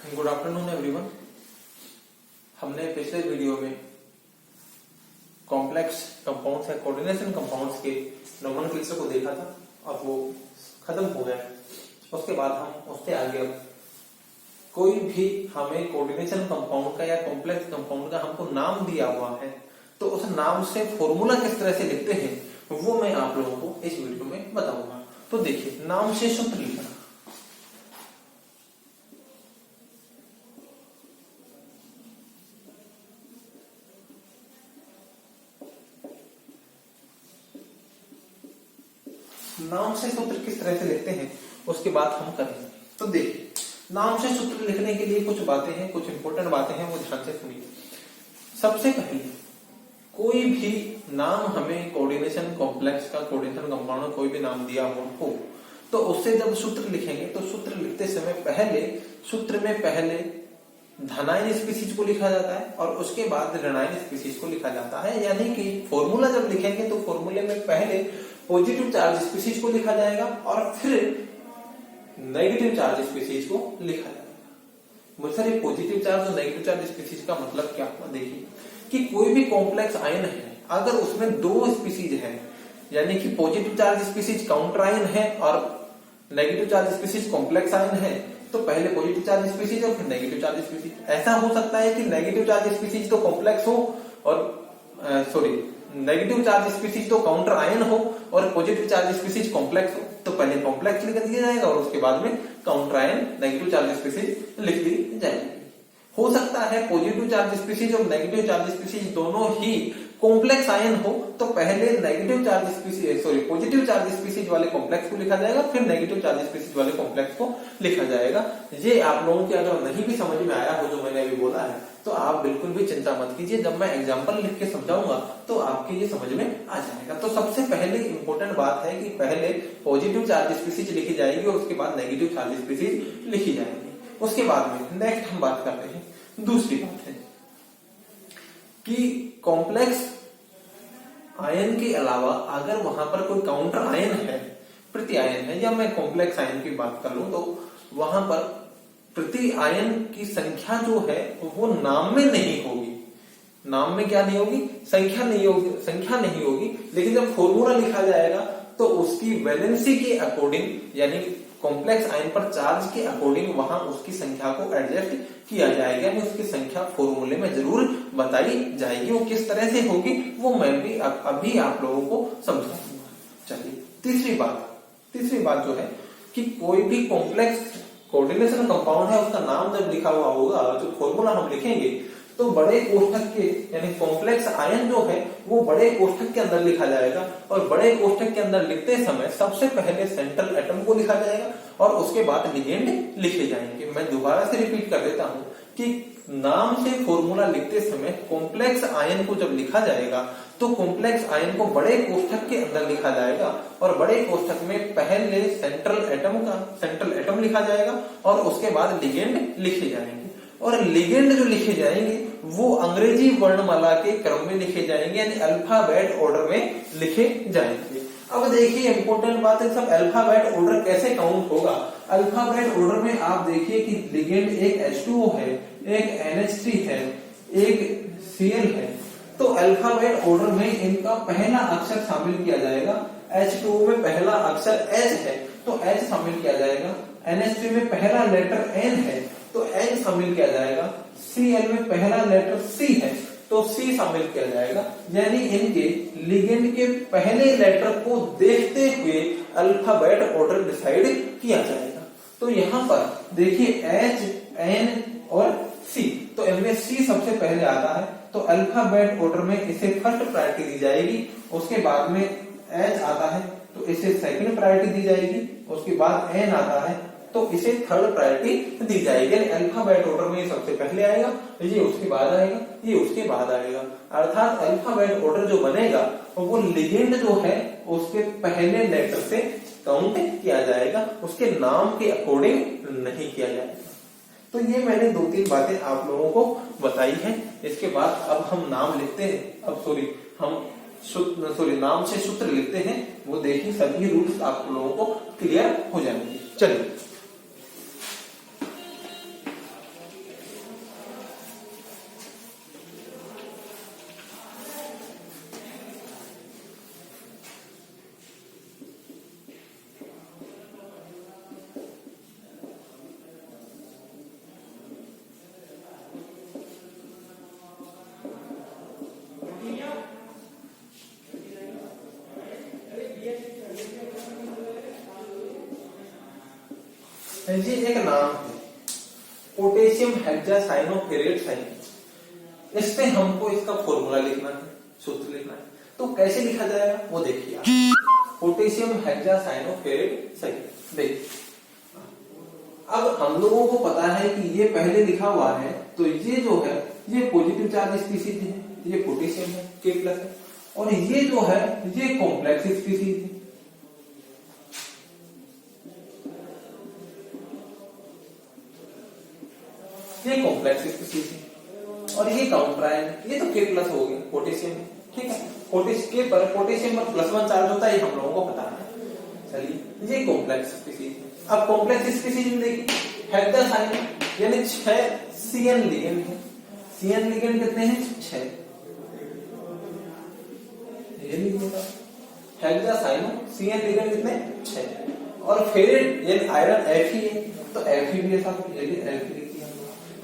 Good afternoon everyone. हमने पिछले video में कॉम्प्लेक्स कंपाउंड्स या कोऑर्डिनेशन कंपाउंड्स के नोमेनक्लेचर को देखा था और वो खत्म हो गया। उसके बाद हम उसके आगे अब कोई भी हमें कोऑर्डिनेशन कंपाउंड का या कॉम्प्लेक्स कंपाउंड का हमको नाम दिया हुआ है तो उस नाम से फॉर्मूला किस तरह से लिखते हैं वो मैं आप लोगों को इस वीडियो में बताऊंगा। तो देखिए, नाम से सूत्र लिखना। नाम से सूत्र किस तरह से लिखते हैं उसके बाद हम करेंगे। तो देखिए, नाम से सूत्र लिखने के लिए कुछ बातें हैं, कुछ इंपॉर्टेंट बातें हैं, वो ध्यान से सुनिए। सबसे पहले कोई भी नाम हमें कोऑर्डिनेशन कॉम्प्लेक्स का, कोऑर्डिनेशन कंपाउंड का कोई भी नाम दिया हो तो उससे जब सूत्र लिखेंगे तो सूत्र लिखते समय सूत्र में पहले धनायन स्पीशीज को लिखा जाता है और उसके बाद ऋणायन स्पीशीज को लिखा जाता है। यानी कि फॉर्मूला जब लिखेंगे तो फॉर्मूले में पहले पॉजिटिव चार्ज स्पीशीज को लिखा जाएगा और फिर नेगेटिव चार्ज स्पीशीज को लिखा जाएगा। सर, ये पॉजिटिव चार्ज और नेगेटिव चार्ज स्पीशीज का मतलब क्या हुआ? देखिए कि कोई भी कॉम्प्लेक्स आयन है, अगर उसमें दो स्पीशीज है, यानी कि positive charge species counter ion है और negative charge species complex ion है, तो पहले पॉजिटिव चार्ज स्पीशीज और फिर नेगेटिव चार्ज स्पीशीज। ऐसा हो सकता है कि नेगेटिव चार्ज स्पीशीज तो कॉम्प्लेक्स हो और नेगेटिव चार्ज स्पीशीज तो काउंटर आयन हो और पॉजिटिव चार्ज स्पीशीज कॉम्प्लेक्स हो, तो पहले कॉम्प्लेक्स लिख दिया जाएगा और उसके बाद में counter ion negative charge species लिख दी जाएगी। हो सकता है पॉजिटिव चार्ज स्पीशीज और नेगेटिव चार्ज स्पीशीज दोनों ही कॉम्प्लेक्स आयन हो, तो पहले negative charge species positive charge species वाले कॉम्प्लेक्स को लिखा जाएगा, फिर नेगेटिव चार्ज स्पीशीज वाले कॉम्प्लेक्स को लिखा जाएगा। ये आप लोगों के अगर नहीं भी समझ में आया हो जो मैंने अभी बोला है तो आप बिल्कुल भी चिंता मत कीजिए, जब मैं एग्जांपल लिख के समझाऊंगा तो आपके ये समझ में आ जाएगा। तो सबसे पहले इंपॉर्टेंट बात है कि पहले पॉजिटिव चार्ज स्पीशीज लिखी जाएगी और उसके बाद नेगेटिव चार्ज स्पीशीज लिखी जाएगी। उसके बाद में नेक्स्ट हम बात करते हैं, दूसरी बात है कि कॉम्प्लेक्स आयन के अलावा अगर वहां पर कोई काउंटर आयन है, प्रति आयन है, या मैं कॉम्प्लेक्स आयन की बात कर लूं तो वहां पर प्रति आयन की संख्या जो है वो नाम में नहीं होगी। नाम में क्या नहीं होगी? संख्या नहीं होगी। लेकिन जब फॉर्मूला लिखा जाएगा तो उसकी वैलेंसी के अकॉर्डिंग, यानी कॉम्प्लेक्स आयन पर चार्ज के अकॉर्डिंग वहां उसकी संख्या को एडजस्ट किया जाएगा, यानी उसकी संख्या फॉर्मूले में जरूर बताई जाएगी। वो किस तरह से होगी वो मैं भी अभी आप लोगों को समझाऊंगा। चलिए, तीसरी बात जो है कि कोई भी कॉम्प्लेक्स कोऑर्डिनेशन कंपाउंड है, उसका नाम जब लिखा हुआ होगा, जो फॉर्मूला हम लिखेंगे तो बड़े कोष्ठक के, यानी कॉम्प्लेक्स आयन जो है वो बड़े कोष्ठक के अंदर लिखा जाएगा और बड़े कोष्ठक के अंदर लिखते समय सबसे पहले सेंट्रल एटम को लिखा जाएगा और उसके बाद लिगेंड लिखे जाएंगे। मैं दोबारा से रिपीट कर देता हूं कि नाम से फॉर्मूला लिखते समय कॉम्प्लेक्स आयन को जब लिखा जाएगा तो कॉम्प्लेक्स आयन को बड़े कोष्ठक के अंदर लिखा जाएगा और बड़े कोष्ठक में पहले सेंट्रल एटम लिखा जाएगा और उसके बाद लिगेंड लिखे जाएंगे। और लिगेंड जो लिखे जाएंगे वो अंग्रेजी वर्णमाला के क्रम में लिखे जाएंगे, यानी अल्फाबेट ऑर्डर में लिखे जाएंगे। अब देखिए, इंपॉर्टेंट बात है, सब अल्फाबेट ऑर्डर कैसे काउंट होगा? अल्फाबेट ऑर्डर में आप देखिए कि लिगेंड एक H2O है, एक NH3 है, एक Cl है, तो अल्फाबेट ऑर्डर में इनका पहला अक्षर शामिल किया जाएगा। H2O में पहला अक्षर H है तो H शामिल किया जाएगा। NH3 में पहला लेटर N है तो N शामिल किया जाएगा। Cl में पहला लेटर C है तो C शामिल किया जाएगा। यानी इनके लिगेंड के पहले लेटर को देखते हुए अल्फाबेट ऑर्डर डिसाइड किया जाएगा। तो यहाँ पर देखिए H, N और C, तो इनमें C सबसे पहले आता है तो अल्फाबेट ऑर्डर में इसे फर्स्ट प्रायोरिटी दी जाएगी। उसके बाद में H आता है तो इसे सेकंड प्रायोरिटी दी जाएगी। उसके बाद N आता है तो इसे थर्ड प्रायोरिटी दी जाएगी। अल्फाबेट ऑर्डर में ये सबसे पहले आएगा, ये उसके बाद आएगा, ये उसके बाद आएगा। अर्थात अल्फाबेट ऑर्डर जो बनेगा वो लिगेंड जो है उसके पहले लेटर से काउंट किया जाएगा, उसके नाम के अकॉर्डिंग नहीं किया जाएगा। तो ये मैंने 2-3 बातें आप लोगों को बताई हैं। इसके बाद अब हम नाम लिखते हैं, नाम से सूत्र लिखते हैं। वो देखिए, सभी रूल्स आप लोगों को क्लियर हो जाएंगे। चलिए, ये एक नाम है पोटेशियम हेक्सासाइनोफेरेट। इससे हमको इसका फॉर्मूला लिखना है, सूत्र लिखना है। तो कैसे लिखा जाएगा वो देखिए आप। Potassium hexacyanoferrate. देखिए अब हम लोगों को पता है कि ये पहले लिखा हुआ है, तो ये जो है ये पॉजिटिव चार्ज स्पीशीज है, ये पोटेशियम है K+ है, और ये जो है ये कॉम्प्लेक्स स्पीशीज है। ये कॉम्प्लेक्स स्पीशीज है और ये काउंटर आयन है, ये तो K+ हो गया पोटेशियम, ठीक है। पोटेशियम पर +1 चार्ज होता है, ये हम लोगों को पता है। चलिए ये कॉम्प्लेक्स स्पीशीज है। अब कॉम्प्लेक्स स्पीशीज में देखिए हेक्सासाइन यानी 6 CN लिगेंड है। CN लिगेंड कितने हैं? 6। ये नहीं होगा हेक्सासाइनो CN लिगेंड कितने? 6। और फेरेट यानी आयरन Fe है, तो Fe भी ऐसा Fe लिखी है।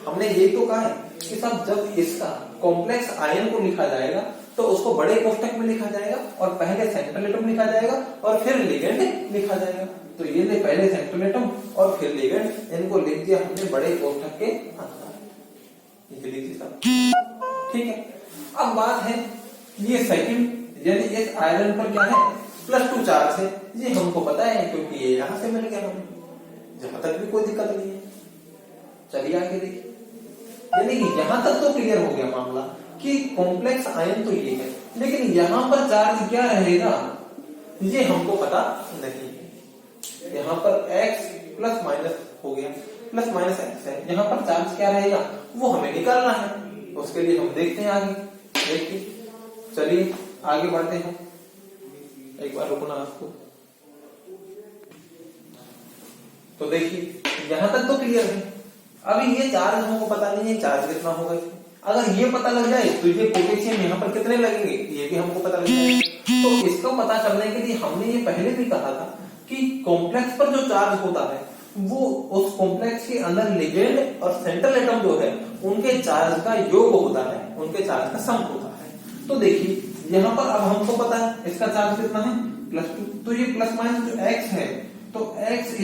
हमने ये तो कहा है कि साहब जब इसका कॉम्प्लेक्स आयन को लिखा जाएगा तो उसको बड़े कोष्टक में लिखा जाएगा और पहले सेंट्रल एटम लिखा जाएगा और फिर लिगेंड लिखा जाएगा। तो ये ले पहले सेंट्रल एटम और फिर लिगेंड, इनको लिख दिया हमने बड़े कोष्टक के अंदर। ये लिख दिया, ठीक है। अब बात है ये सेकंड यानी इस आयरन पर क्या है? +2 चार्ज है। ये हमको पता है क्योंकि ये यहां से मिल गया हमें, जहां तक भी कोई दिक्कत नहीं है। चलिए आगे देखिए, यानी कि यहां तक तो क्लियर हो गया मामला कि कॉम्प्लेक्स आयन तो ये है, लेकिन यहां पर चार्ज क्या रहेगा ये हमको पता नहीं है। यहां पर x ± हो गया, ±x है, यहां पर चार्ज क्या रहेगा वो हमें निकालना है। उसके लिए हम देखते हैं आगे। देखिए चलिए आगे बढ़ते हैं। एक बार रुकना आपको। तो देखिए यहां तक तो क्लियर है। अभी ये चार्ज हमको पता नहीं है चार्ज कितना होगा। अगर ये पता लग जाए तो ये पोटेशियम यहाँ पर कितने लगेंगे ये भी हमको पता लग जाए। तो इसको पता करने के लिए हमने ये पहले भी कहा था कि कॉम्प्लेक्स पर जो चार्ज होता है वो उस कॉम्प्लेक्स के अंदर लिगेंड और सेंट्रल एटम जो है उनके चार्ज का योग होता है, उनके चार्ज का सम होता है। तो देखिए यहाँ पर अब हमको पता है इसका चार्ज कितना है +2। तो ये ± जो x है तो x =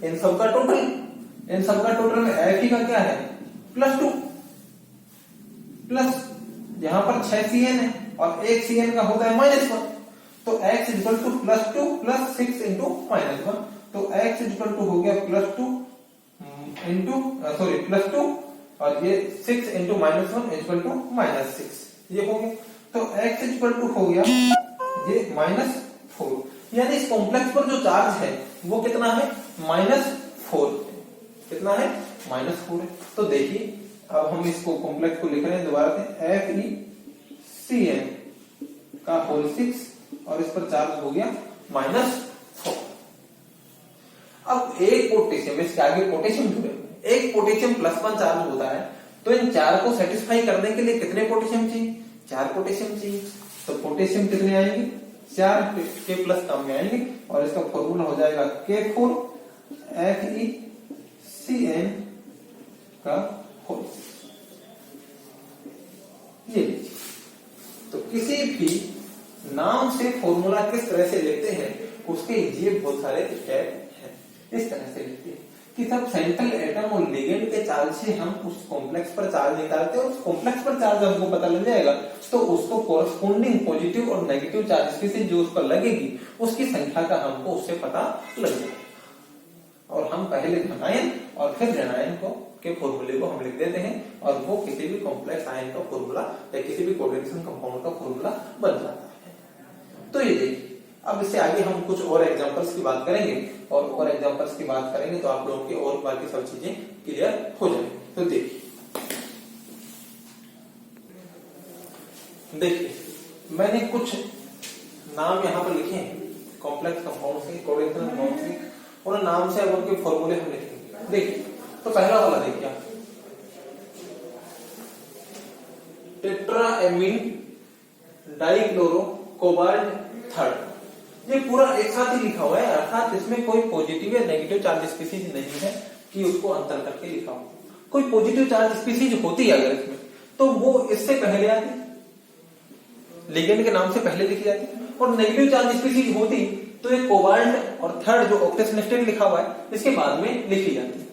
इन सबका टोटल, इन सबका टोटल में Fe का क्या है +2 प्लस यहां पर 6 CN है और 1 CN का होता है -1। तो x = +2 + 6 × -1। तो x = हो गया +2 और ये 6 × -1 = -6, ये हो गया। तो x = हो गया ये -4, यानी इस कॉम्प्लेक्स पर जो चार्ज है वो कितना है -4। कितना है -4 है। तो देखिए अब हम इसको कॉम्प्लेक्स को लिख रहे हैं दोबारा से FeCN का होल 6 और इस पर चार्ज हो गया -4। अब एक पोटेशियम, इसके आगे पोटेशियम जुड़े, एक पोटेशियम +1 चार्ज होता है तो इन 4 को सेटिस्फाई करने के लिए कितने पोटेशियम चाहिए? 4 पोटेशियम चाहिए। तो पोटेशियम कितने आएंगे? 4 K+ टर्म में आएंगे और इसका फॉर्मूला हो जाएगा K4 FeCN का होल। ये तो किसी भी नाम से फॉर्मूला किस तरह से लिखते हैं उसके ये बहुत सारे स्टेप हैं। इस तरह से लिखते हैं कि सब सेंट्रल एटम और लिगेंड के चार्ज से हम उस कॉम्प्लेक्स पर चार्ज निकालते हैं। उस कॉम्प्लेक्स पर चार्ज हमको पता लग जाएगा तो उसको कोरस्पोंडिंग पॉजिटिव और नेगेटिव चार्ज की जो उस पर लगेगी उसकी संख्या का हमको उससे पता लग जाएगा। और हम पहले धनायन और फिर ऋणायन को के फॉर्मूले को हम लिख देते हैं और वो किसी भी कॉम्प्लेक्स आयन का फॉर्मूला या किसी भी कोऑर्डिनेशन कंपाउंड का फॉर्मूला बन जाता है। तो ये देखिए अब इससे आगे हम कुछ और एग्जांपल्स की बात करेंगे और एग्जांपल्स की बात करेंगे तो आप लोगों की और बाकी सब चीजें क्लियर हो जाएंगी। तो देखिए मैंने कुछ नाम यहाँ पर लिखे हैं कॉम्प्लेक्स कंपाउंड के, कोऑर्डिनेशन कंपाउंड के, और नाम से अब उनके फॉर्मूले हम लिखेंगे। देखिए तो पहला वाला देखिए टेट्राएमीन डाइक्लोरो कोबाल्ट 3। ये पूरा एक साथ ही लिखा हुआ है, अर्थात इसमें कोई पॉजिटिव या नेगेटिव चार्ज स्पीशीज नहीं है कि उसको अंतर करके लिखा हो। कोई पॉजिटिव चार्ज स्पीशीज होती है अगर इसमें तो वो इससे पहले आती, लिगेंड के नाम से पहले लिखी जाती, और नेगेटिव चार्ज स्पीशीज होती तो ये कोबाल्ट और थर्ड जो ऑक्टेशन स्टेट लिखा हुआ है इसके बाद में लिखी जाती है।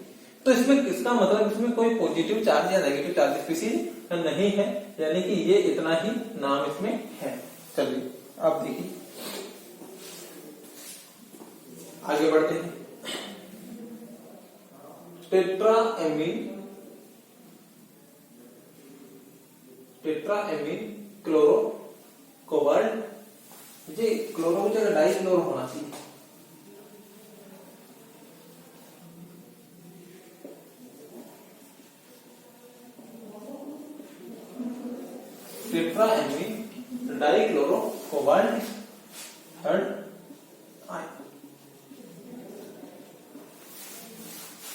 तो इसमें इसका मतलब इसमें कोई पॉजिटिव चार्ज या नेगेटिव चार्ज स्पीशीज नहीं है, यानी कि ये इतना ही नाम इसमें है। चलिए अब देखिए आगे बढ़ते हैं। टेट्राएमीन क्लोरो कोबाल्ट, ये क्लोरो की जगह डाई क्लोरो होना चाहिए। Tetraammine die chloro cobalt third ion.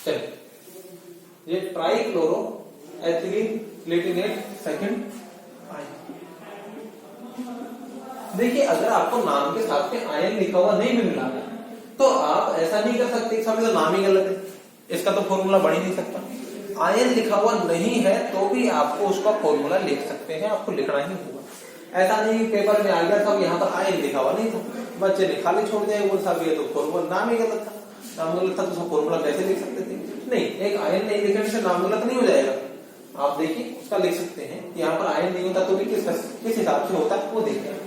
चलिए ये try chloro ethylene Palatinate second ion. देखिए अगर आपको नाम के साथ में आयन लिखा हुआ नहीं भी मिला है तो आप ऐसा नहीं कर सकते साहब तो नाम ही गलत है, इसका तो फॉर्मूला बन ही नहीं सकता। आयन लिखा हुआ नहीं है तो भी आपको उसका फॉर्मूला लिख सकते हैं, आपको लिखना ही होगा। ऐसा नहीं पेपर में आ गया था यहाँ पर आयन लिखा हुआ नहीं था, बच्चे ने खाली छोड़ दिया वो साहब ये तो फॉर्मूला नाम ही गलत था, नाम गलत था तो फॉर्मूला कैसे लिख सकते थे? नहीं, एक आयन नहीं लिखने से नाम गलत नहीं हो जाएगा। आप देखिए उसका लिख सकते हैं, यहाँ पर आयन नहीं होता तो भी किस हिसाब से होता है वो देखते हैं।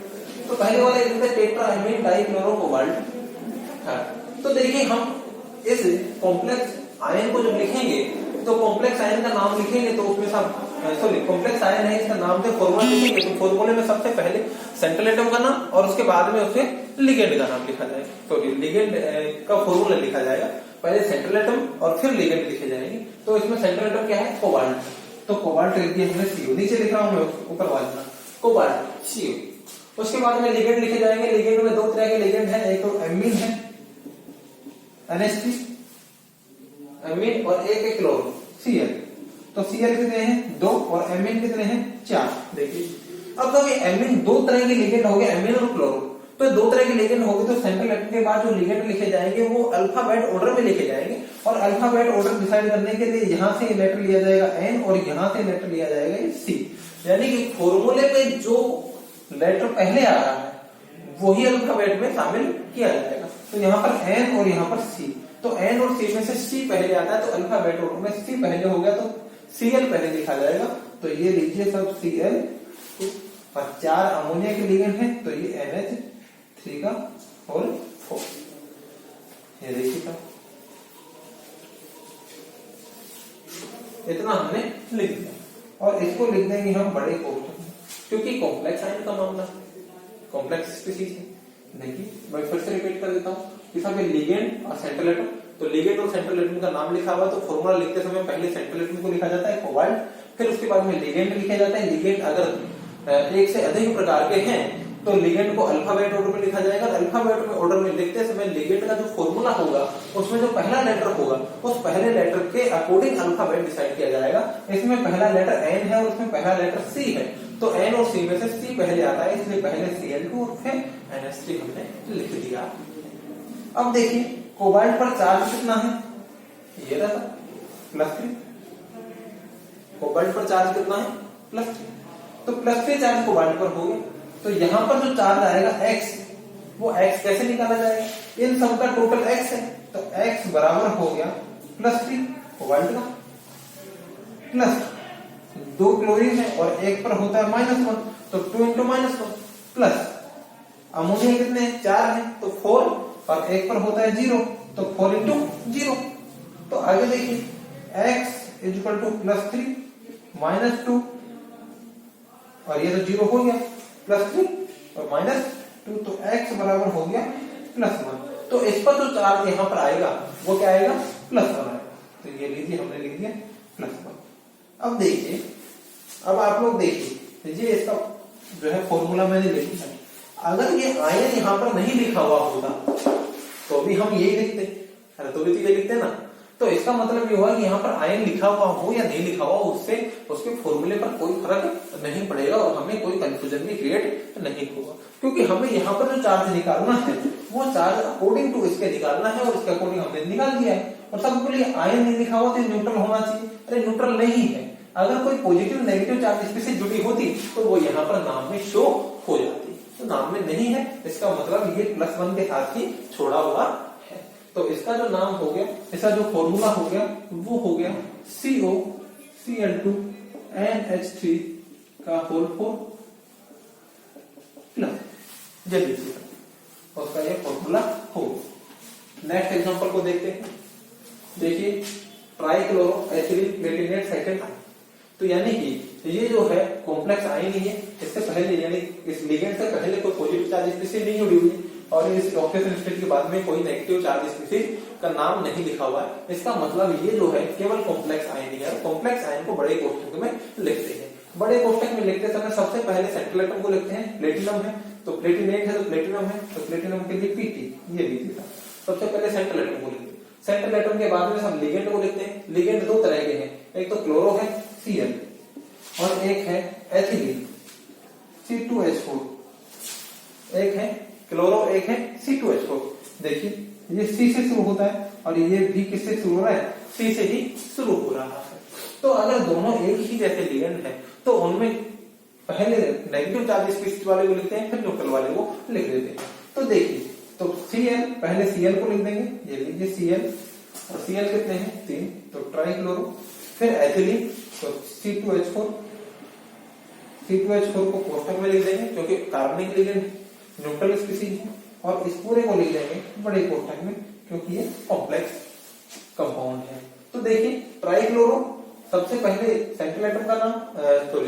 तो पहले वाला एक टेट्राएमीन डाइक्लोरो कोबाल्ट। तो देखिए हम इस कॉम्प्लेक्स आयन को जब लिखेंगे तो कॉम्प्लेक्स आयन का नाम लिखेंगे तो उसमें सब सॉरी कॉम्प्लेक्स आयन है इसका नाम से फॉर्मूला लिखेंगे तो फॉर्मूले में सबसे पहले सेंट्रल एटम का नाम और उसके बाद में उसके लिगेंड का नाम लिखा जाएगा। सॉरी लिगेंड का फॉर्मूला लिखा जाएगा, पहले सेंट्रल एटम और फिर लिगेंड लिखे जाएंगे। तो इसमें सेंट्रल एटम क्या है? कोबाल्ट। तो कोबाल्ट लिख दिया हमने CO, नीचे लिख रहा हूं मैं ऊपर वाला कोबाल्ट CO। उसके बाद में लिगेंड लिखे जाएंगे। लिगेंड में दो तरह के लिगेंड है, एक तो एमीन है NH3 एमीन और एक है क्लोरो Cl। तो Cl कितने हैं? 2 और एमीन कितने हैं? 4। देखिए अब तो ये एमीन दो तरह के लिगेंड हो गए, एमीन और क्लोरो। तो दो तरह के लिगेंड हो गए तो सेंट्रल एटम के बाद जो लिगेंड लिखे जाएंगे वो अल्फाबेट ऑर्डर में लिखे जाएंगे और अल्फाबेट ऑर्डर डिसाइड करने के लिए यहाँ से लेटर लिया जाएगा N और यहाँ से लेटर लिया जाएगा C। यानी कि फॉर्मूले पे जो लेटर पहले आ रहा है वही अल्फाबेट में शामिल किया जाएगा। तो यहाँ पर N और यहाँ पर C, तो N और C में से C पहले आता है तो अल्फाबेट ऑर्डर में C पहले हो गया तो Cl पहले लिखा जाएगा। तो ये लीजिए सब Cl और 4 अमोनिया के लिगेंड है तो ये NH3 का होल 4। ये देखिए इतना हमने लिख दिया और इसको लिख देंगे हम बड़े कोष्ठक में क्योंकि कॉम्प्लेक्स आयन का मामला कॉम्प्लेक्स स्पीशीज है। देखिए मैं फिर से रिपीट कर देता हूँ कि सब लिगेंड और सेंट्रल एटम, तो लिगेंड और सेंट्रल एटम का नाम लिखा हुआ तो फॉर्मूला लिखते समय पहले सेंट्रल एटम को लिखा जाता है कोबाल्ट, फिर उसके बाद में लिगेंड लिखे जाता है। लिगेंड अगर एक से अधिक प्रकार के हैं तो लिगेंड को अल्फाबेट ऑर्डर में लिखा जाएगा। अल्फाबेट में ऑर्डर में लिखते समय लिगेंड का जो फॉर्मूला होगा उसमें जो पहला लेटर होगा उस पहले लेटर के अकॉर्डिंग अल्फाबेट डिसाइड किया जाएगा। इसमें पहला लेटर N है और उसमें पहला लेटर C है तो N और C में से C पहले आता है इसलिए पहले Cl2 और फिर NH3 हमने लिख दिया। अब देखिए कोबाल्ट पर चार्ज कितना है? ये रहा +3। कोबाल्ट पर चार्ज कितना है? +3। तो +3 चार्ज कोबाल्ट पर हो गया तो यहाँ पर जो चार्ज आएगा X, वो X कैसे निकाला जाएगा? इन सब का टोटल X है तो X बराबर हो गया +3 कोबाल्ट का प्लस 2 क्लोरीन है और एक पर होता है -1 तो 2 × -1 प्लस अमोनिया कितने हैं? 4 है तो 4 और एक पर होता है 0 तो 4 × 0। तो आगे देखिए X +3 -2 और ये तो 0 हो गया +3 और -2 तो X बराबर हो गया +1। तो इस पर जो चार्ज यहाँ पर आएगा वो क्या आएगा? +1 आएगा। तो ये लीजिए हमने लिख दिया +1। अब देखिए अब आप लोग देखिए ये इसका जो है फॉर्मूला मैंने लिखा है। अगर ये आयन यहाँ पर नहीं लिखा हुआ होता तो भी हम यही लिखते, अरे तो भी ये लिखते ना। तो इसका मतलब ये हुआ कि यहाँ पर आयन लिखा हुआ हो या नहीं लिखा हुआ उससे उसके फॉर्मूले पर कोई फर्क नहीं पड़ेगा और हमें कोई कंफ्यूजन भी क्रिएट नहीं होगा क्योंकि हमें यहाँ पर जो चार्ज निकालना है वो चार्ज अकॉर्डिंग टू इसके निकालना है और इसके अकॉर्डिंग हमने निकाल दिया है। और सबके लिए आयन नहीं लिखा हुआ तो न्यूट्रल होना चाहिए, अरे न्यूट्रल नहीं है। अगर कोई पॉजिटिव नेगेटिव चार्ज स्पीशीज जुड़ी होती तो वो यहाँ पर नाम में शो हो जाती। तो नाम में नहीं है, इसका मतलब ये +1 के साथ ही छोड़ा हुआ है। तो इसका जो नाम हो गया, इसका जो फॉर्मूला हो गया वो हो गया COCl2NH3 का होल 4 प्लस जल्दी उसका ये फॉर्मूला हो। नेक्स्ट एग्जांपल को देखते हैं। देखिए trichloro ethylene Palatinate second ion, तो यानी कि ये जो है कॉम्प्लेक्स आयन ही है, इससे पहले यानी इस लिगेंड से पहले कोई पॉजिटिव चार्ज स्पीशीज नहीं जुड़ी हुई और इस ऑक्सीजन स्टेट के बाद में कोई नेगेटिव चार्ज स्पीशीज का नाम नहीं लिखा हुआ है। इसका मतलब ये जो है केवल कॉम्प्लेक्स आयन ही है। कॉम्प्लेक्स आयन को बड़े कोष्ठक में लिखते हैं। बड़े कोष्ठक में लिखते समय सबसे पहले सेंट्रल एटम को लिखते हैं, प्लेटिनम है तो प्लेटिनेट है तो प्लेटिनम है, तो प्लेटिनम के लिए Pt ये लीजिए था। सबसे पहले सेंट्रल एटम को लिखते हैं। सेंट्रल एटम के बाद में सब लिगेंड को लिखते हैं। लिगेंड दो तरह के हैं, एक तो क्लोरो है Cl और एक है एथिलीन C2H4। एक है क्लोरो एक है C2H4। देखिए ये C से शुरू होता है और ये भी किससे शुरू हो रहा है, C से ही शुरू हो रहा है। तो अगर दोनों एक ही जैसे लिगेंड है तो उनमें पहले नेगेटिव चार्ज स्पीशीज वाले को लिखते हैं, फिर न्यूट्रल वाले को लिख देते हैं। तो देखिए तो Cl पहले Cl को लिख देंगे, ये लीजिए Cl और Cl कितने हैं 3, तो ट्राइक्लोरो, फिर एथिलीन तो C2H4 को कोष्ठक में लिख देंगे क्योंकि कार्बनिक लिगेंड न्यूट्रल स्पीशीज है, और इस पूरे को लिख देंगे बड़े कोष्ठक में क्योंकि ये कॉम्प्लेक्स कंपाउंड है। तो देखिए ट्राइक्लोरो सबसे पहले सेंट्रल एटम का नाम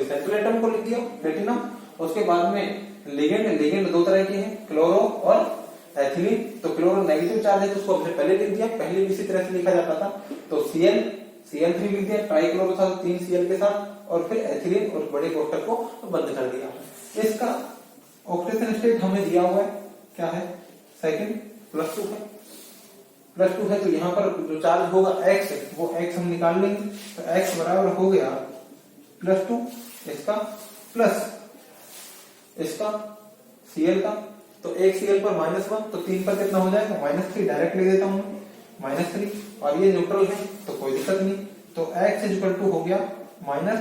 सेंट्रल एटम को लिख दिया प्लेटिनम, उसके बाद में लिगेंड दो तरह के हैं क्लोरो और एथिलीन। तो क्लोरो नेगेटिव चार्ज है तो उसको हमने पहले लिख दिया, पहले भी इसी तरह से लिखा जाता था। तो Cl3 लिख दिया, ट्राइक्लोरो था 3 Cl के साथ, और फिर एथिलीन और बड़े कोष्ठक को बंद कर दिया। इसका ऑक्सीजन स्टेट हमें दिया हुआ है क्या है, सेकंड +2 है। +2 है तो यहाँ पर जो चार्ज होगा X वो X हम निकाल लेंगे, तो X बराबर हो गया +2 इसका प्लस इसका Cl का, तो एक Cl पर -1 तो 3 पर कितना हो जाएगा -3, डायरेक्ट ले देता हूं -3, और ये न्यूट्रल है तो कोई दिक्कत नहीं। तो X = हो गया -1,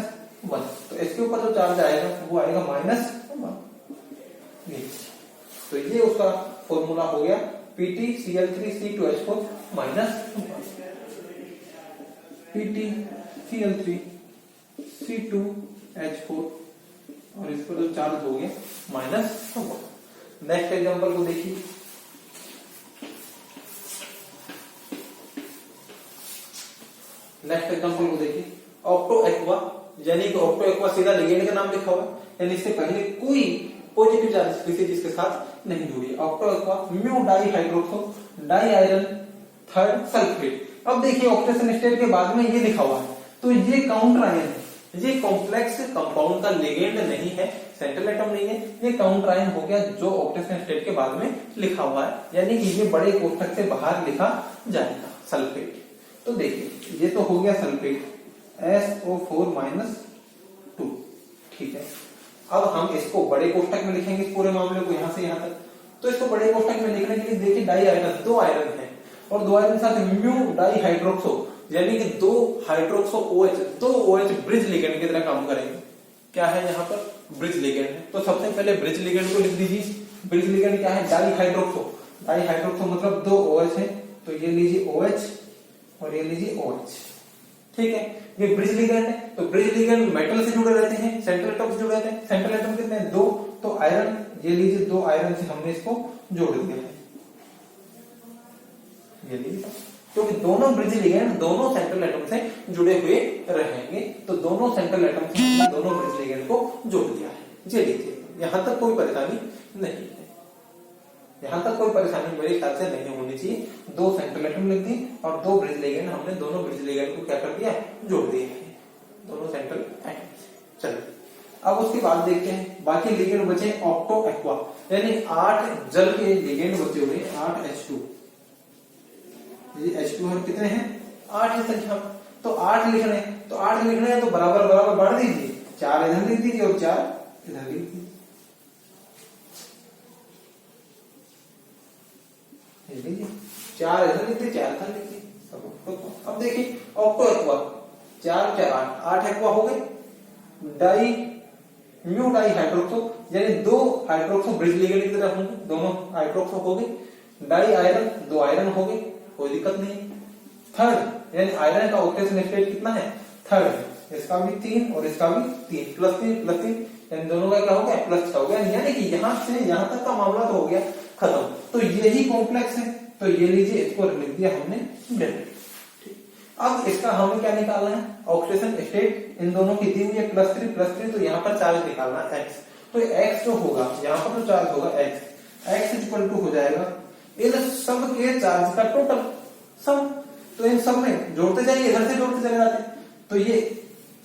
तो इसके ऊपर जो चार्ज आएगा वो आएगा -1। तो ये उसका फॉर्मूला हो गया PtCl3C2H4 PtCl3C2H4 और इस पर जो चार्ज हो गया -1। नेक्स्ट एग्जांपल को देखिए। नेक्स्ट एग्जांपल को देखिए, ऑक्टो एक्वा, यानी कि ऑक्टो एक्वा सीधा लिगेंड का नाम लिखा हुआ है, यानी इससे पहले कोई पॉजिटिव चार्ज स्पीशीज इसके साथ नहीं जुड़ी। Octo aqua mu di hydroxo di iron third sulphate. अब देखिए ऑक्सीजन स्टेट के बाद में ये लिखा हुआ है, तो ये काउंटर आयन है, ये कॉम्प्लेक्स कंपाउंड का लिगेंड नहीं है, सेंट्रल एटम नहीं है, ये काउंटर आयन हो गया जो ऑक्सीजन स्टेट के बाद में लिखा हुआ है, यानी कि ये बड़े कोष्ठक से बाहर लिखा जाएगा सल्फेट। तो देखिए ये तो हो गया सल्फेट SO4 -2, ठीक है। अब हम इसको बड़े कोष्ठक में लिखेंगे इस पूरे मामले को यहां से यहां तक। तो इसको बड़े कोष्ठक में लिखने के लिए देखिए डाई आयरन, 2 आयरन है और 2 आयरन साथ म्यू डाई हाइड्रोक्सो, यानी कि 2 hydroxo OH, 2 OH bridge ligand की तरह काम करेंगे। क्या है यहाँ पर ब्रिज लिगेंड है, तो सबसे पहले ब्रिज लिगेंड को लिख दीजिए। ब्रिज लिगेंड क्या है, डाई हाइड्रोक्सो, डाई हाइड्रोक्सो मतलब 2 OH है, तो ये लीजिए OH और ये लीजिए OH, ठीक है। ये ब्रिज लिगेंड है, तो ब्रिज लिगेंड मेटल से जुड़े रहते हैं, सेंट्रल एटम से जुड़े रहते हैं। सेंट्रल एटम कितने हैं 2, तो आयरन ये लीजिए 2 आयरन से हमने इसको जोड़ दिया है, ये लीजिए, क्योंकि दोनों ब्रिज लिगेंड दोनों सेंट्रल एटम से जुड़े हुए रहेंगे, तो दोनों सेंट्रल एटम से हमने दोनों ब्रिज लिगेंड को जोड़ दिया है। ये लीजिए, यहां तक कोई परेशानी नहीं है, यहां तक कोई परेशानी मेरे ख्याल से नहीं होनी चाहिए। 2 सेंट्रल एटम लिख दी और 2 ब्रिज लिगेंड, हमने दोनों ब्रिज लिगेंड को क्या कर दिया, जोड़ दिए हैं, दोनों सेंट्रल एटम। चलिए अब उसके बाद देखते हैं बाकी लिगेंड बचे ऑक्टो एक्वा, यानी 8 जल के लिगेंड बचे हुए, 8 H2, ये H2 है, कितने हैं 8 है संख्या, तो 8 लिखने हैं, तो 8 लिखने हैं तो बराबर बराबर बांट दीजिए, 4 इधर लिख दीजिए और 4 इधर लिख दीजिए, लीजिए 4 इधर लिख दीजिए 4 इधर लिख दीजिए सब। अब देखिए ऑक्टो एक्वा 4 4 8 एक्वा हो गए, डाई म्यू डाई हाइड्रोक्सो यानी 2 हाइड्रोक्सो ब्रिज लीगेंड की तरह होंगे, दोनों हाइड्रोक्सो हो गए। डाई आयरन 2 आयरन हो गए, कोई दिक्कत नहीं। थर्ड यानी आयरन का ऑक्सीडेशन स्टेट कितना है, थर्ड, इसका भी 3 और इसका भी 3, +3 यानी दोनों का क्या हो गया, +6 हो गया। यानी कि यहां से यहां तक का मामला तो हो गया खत्म। तो यही कॉम्प्लेक्स है, तो ये लीजिए इसको लिख दिया हमने डेल्टा। अब इसका हमें क्या निकालना है, ऑक्सीडेशन स्टेट इन दोनों की दी हुई है +3, तो यहाँ पर चार्ज निकालना है x। तो x जो होगा यहाँ पर जो चार्ज होगा x इक्वल टू हो जाएगा इन सब के चार्ज का टोटल सम। तो इन सब में जोड़ते जाइए, इधर से जोड़ते चले जाते। तो ये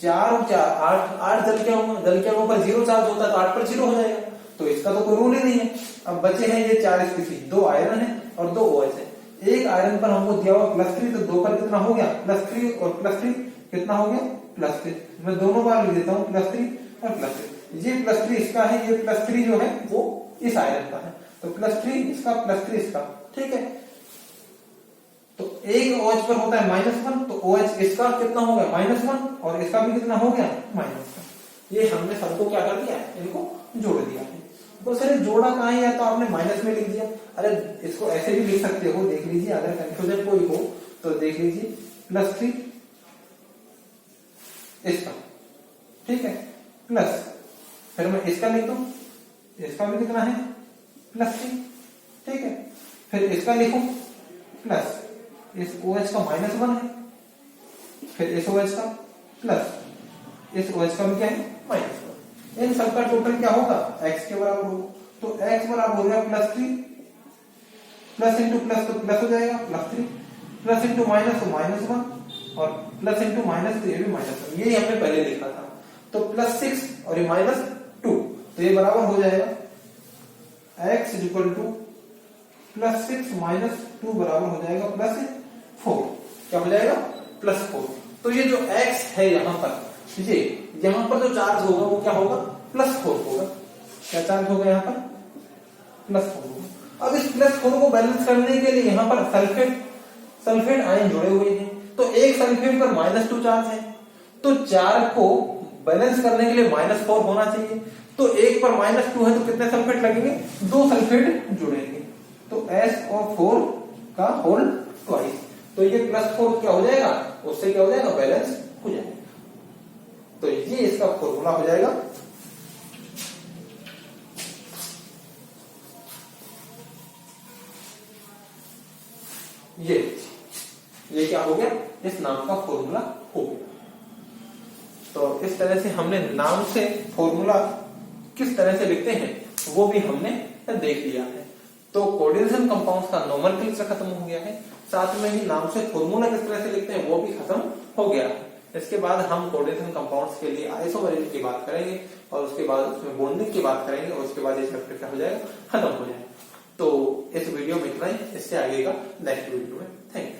4 और 4 8 जल के अणुओं पर 0 चार्ज होता है, तो 8 पर 0 हो जाएगा। तो इसका तो कोई रूल ही नहीं है। अब बचे हैं ये 4 स्पीशीज, 2 आयरन है और 2 OH है। एक आयरन पर हमको दिया हुआ +3, तो 2 पर कितना हो गया, +3 और +3 कितना हो गया, +3। मैं दोनों बार लिख देता हूँ +3 और +3। ये +3 इसका है, ये +3 जो है वो इस आयरन का है। तो +3 इसका, +3 इसका, ठीक है। तो एक OH पर होता है -1, तो OH इसका कितना हो गया, -1 और इसका भी कितना हो गया, -1। ये हमने सबको क्या कर दिया, इनको जोड़ दिया है। तो सर जोड़ा कहाँ है, या तो आपने माइनस में लिख दिया। अरे इसको ऐसे भी लिख सकते हो, देख लीजिए, अगर कंफ्यूजन कोई हो तो देख लीजिए, +3 इसका, ठीक है, प्लस फिर मैं इसका लिख दूं, इसका भी कितना है, +3, ठीक है। फिर इसका लिखूं प्लस, इस OH का -1 है, फिर इस OH का प्लस, इस OH का भी क्या है, -1। इन सबका टोटल क्या होगा, x के बराबर होगा। तो x बराबर हो गया +3, प्लस इंटू प्लस तो प्लस हो जाएगा +3, प्लस इंटू माइनस तो -1 और प्लस इंटू माइनस तो ये भी -1। ये हमने पहले लिखा था। तो +6 और ये -2, तो ये बराबर हो जाएगा x इक्वल टू +6 - 2 बराबर हो जाएगा +4। क्या हो जाएगा, +4। तो ये जो x है यहाँ पर, ये यहाँ पर जो चार्ज होगा वो क्या होगा, +4 होगा। क्या चार्ज होगा यहाँ पर, +4 होगा। अब इस +4 को बैलेंस करने के लिए यहाँ पर सल्फेट आयन जुड़े हुए हैं। तो एक सल्फेट पर -2 चार्ज है, तो 4 को बैलेंस करने के लिए -4 होना चाहिए। तो एक पर -2 है, तो कितने सल्फेट लगेंगे, 2 सल्फेट जुड़ेंगे। तो S और 4 का होल ट्वाइस। तो ये +4 क्या हो जाएगा, उससे क्या हो जाएगा, बैलेंस हो जाएगा। तो ये इसका फॉर्मूला हो जाएगा। ये क्या हो गया, इस नाम का फॉर्मूला हो गया। तो इस तरह से हमने नाम से फॉर्मूला किस तरह से लिखते हैं वो भी हमने देख लिया है। तो कोऑर्डिनेशन कंपाउंड्स का नोमेनक्लेचर खत्म हो गया है, साथ में ही नाम से फॉर्मूला किस तरह से लिखते हैं वो भी खत्म हो गया है। इसके बाद हम कोऑर्डिनेशन कंपाउंड्स के लिए आइसोमेरिज्म की बात करेंगे और उसके बाद उसमें बॉन्डिंग की बात करेंगे और उसके बाद ये चैप्टर क्या हो जाएगा, खत्म हो जाएगा। तो इस वीडियो में इतना ही, इससे आगे का नेक्स्ट वीडियो में। Thank you.